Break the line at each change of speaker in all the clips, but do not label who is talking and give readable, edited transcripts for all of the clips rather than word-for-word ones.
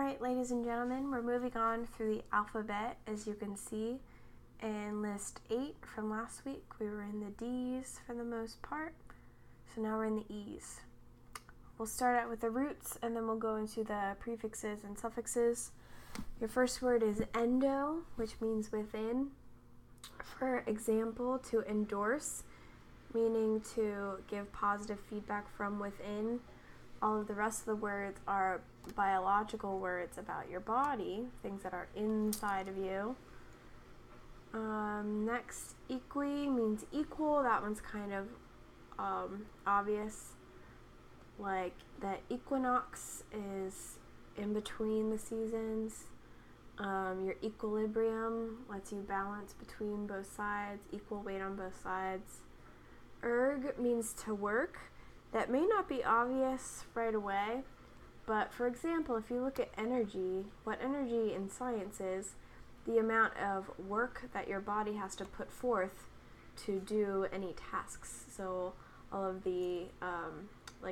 Alright, ladies and gentlemen, we're moving on through the alphabet, as you can see in list 8 from last week. We were in the D's for the most part, so now we're in the E's. We'll start out with the roots, and then we'll go into the prefixes and suffixes. Your first word is endo, which means within. For example, to endorse, meaning to give positive feedback from within. All of the rest of the words are biological words about your body, things that are inside of you. Next, equi means equal. That one's kind of obvious. Like the equinox is in between the seasons. Your equilibrium lets you balance between both sides, equal weight on both sides. Erg means to work. That may not be obvious right away, but for example, if you look at energy, what energy in science is, the amount of work that your body has to put forth to do any tasks. So all of the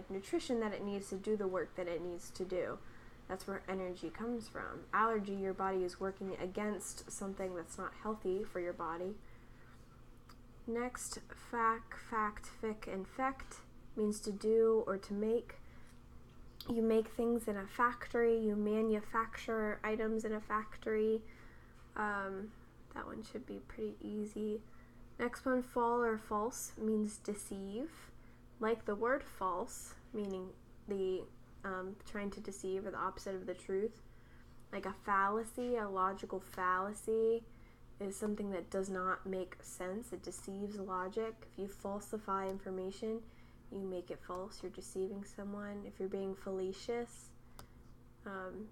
nutrition that it needs to do the work that it needs to do. That's where energy comes from. Allergy, your body is working against something that's not healthy for your body. Next, fact, fic, and fect means to do or to make. You make things in a factory. You manufacture items in a factory. That one should be pretty easy. Next one, fall or false, means deceive. Like the word false, meaning the trying to deceive or the opposite of the truth. Like a fallacy, a logical fallacy is something that does not make sense. It deceives logic. If you falsify information, you make it false. You're deceiving someone. If you're being fallacious,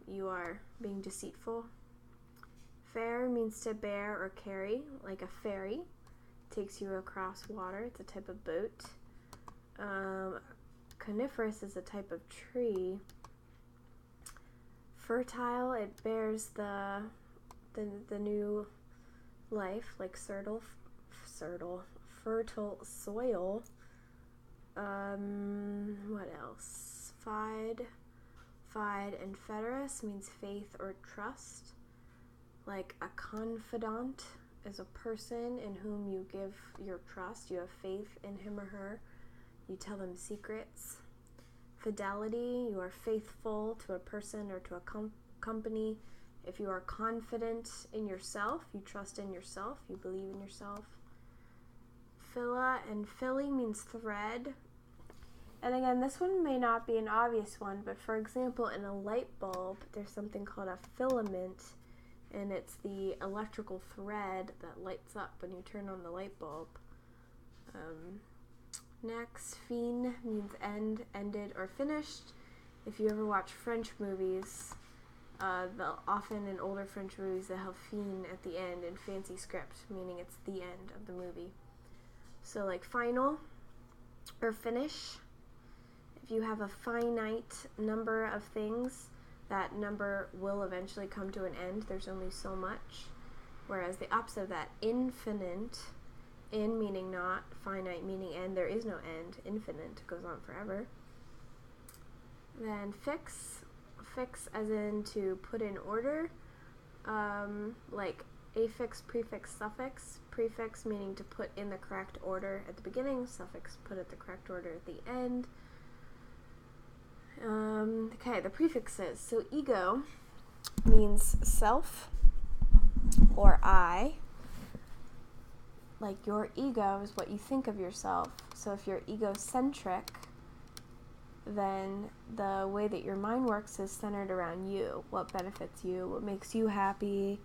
you are being deceitful. Fare means to bear or carry, like a ferry. Takes you across water. It's a type of boat. Coniferous is a type of tree. Fertile, it bears the new life, like fertile soil. What else? Fide and feterous means faith or trust. Like a confidant is a person in whom you give your trust. You have faith in him or her. You tell them secrets. Fidelity, you are faithful to a person or to a company. If you are confident in yourself, you trust in yourself, you believe in yourself. Phila and philly means thread. And again, this one may not be an obvious one, but for example, in a light bulb, there's something called a filament, and it's the electrical thread that lights up when you turn on the light bulb. Next, fin means end, ended, or finished. If you ever watch French movies, often in older French movies, they have fin at the end in fancy script, meaning it's the end of the movie. So like final or finish. If you have a finite number of things, that number will eventually come to an end. There's only so much. Whereas the opposite of that, infinite, in meaning not, finite meaning end, there is no end. Infinite goes on forever. Then fix as in to put in order, like affix, prefix, suffix. Prefix meaning to put in the correct order at the beginning, suffix put at the correct order at the end. Okay, the prefixes. So ego means self or I. Like your ego is what you think of yourself. So if you're egocentric, then the way that your mind works is centered around you, what benefits you, what makes you happy.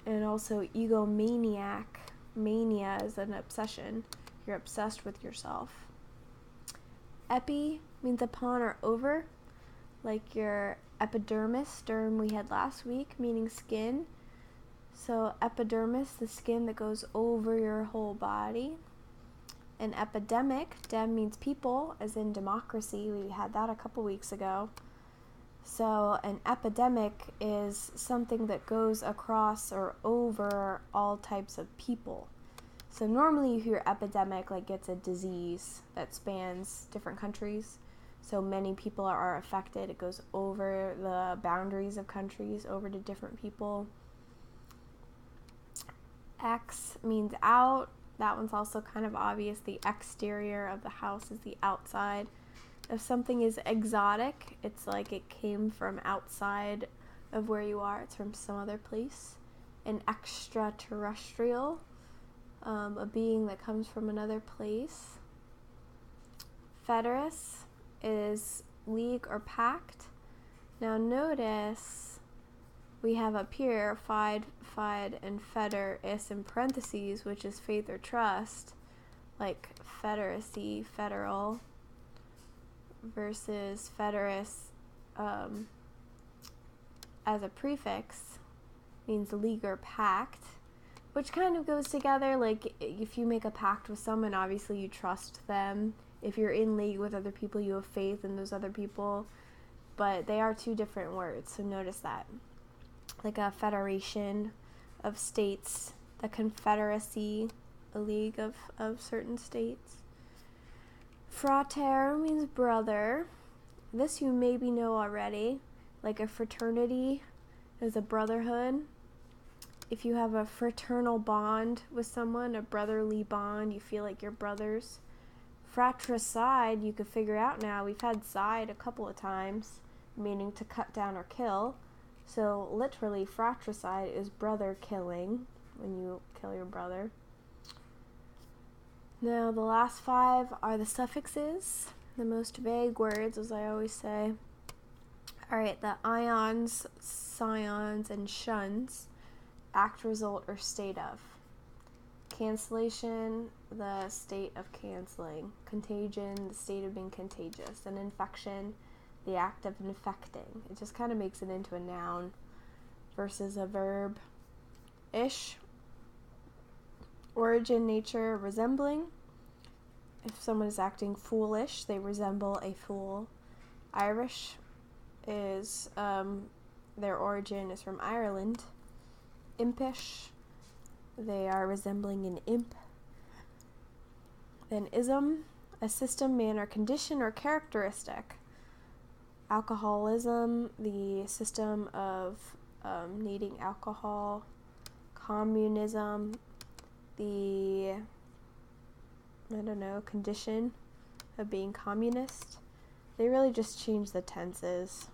And also egomaniac. Mania is an obsession. You're obsessed with yourself. Epi means upon or over, like your epidermis, derm we had last week, meaning skin. So epidermis, the skin that goes over your whole body. An epidemic, dem means people, as in democracy. We had that a couple weeks ago. So an epidemic is something that goes across or over all types of people. So normally you hear epidemic like it's a disease that spans different countries. So many people are affected. It goes over the boundaries of countries, over to different people. Ex means out. That one's also kind of obvious. The exterior of the house is the outside. If something is exotic, it's like it came from outside of where you are. It's from some other place. An extraterrestrial, a being that comes from another place. Federus is league or pact. Now notice we have up here fide, and feder is in parentheses, which is faith or trust, like federacy, federal, versus federus as a prefix means league or pact, which kind of goes together. Like if you make a pact with someone, obviously you trust them. If you're in league with other people, you have faith in those other people, but they are two different words, so notice that. Like a federation of states, the confederacy, a league of certain states. Frater means brother. This you maybe know already. Like a fraternity is a brotherhood. If you have a fraternal bond with someone, a brotherly bond, you feel like you're brothers. Fratricide, you could figure out now. We've had side a couple of times, meaning to cut down or kill. So literally, fratricide is brother killing, when you kill your brother. Now the last 5 are the suffixes, the most vague words, as I always say. Alright, the ions, scions, and shuns, act, result, or state of. Cancellation, the state of canceling. Contagion, the state of being contagious. An infection, the act of infecting. It just kind of makes it into a noun versus a verb. Ish, origin, nature, resembling. If someone is acting foolish, they resemble a fool. Irish is, their origin is from Ireland. Impish, they are resembling an imp. Then ism, a system, manner, condition, or characteristic. Alcoholism, the system of needing alcohol. Communism, the, condition of being communist. They really just change the tenses.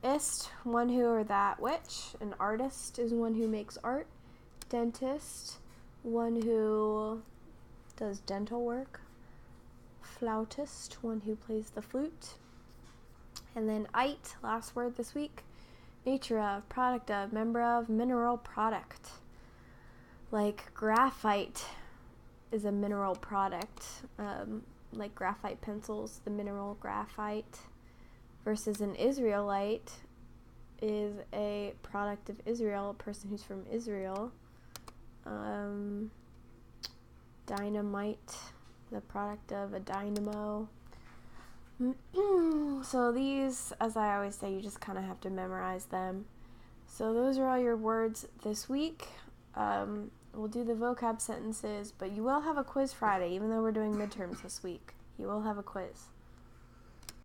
Ist, one who or that which. An artist is one who makes art. Dentist, one who does dental work. Flautist, one who plays the flute. And then ite, last word this week. Nature of, product of, member of, mineral product. Like graphite is a mineral product, like graphite pencils, the mineral graphite, versus an Israelite is a product of Israel, a person who's from Israel. Dynamite, the product of a dynamo. So these, as I always say, you just kind of have to memorize them. So those are all your words this week. We'll do the vocab sentences, but you will have a quiz Friday, even though we're doing midterms this week. You will have a quiz.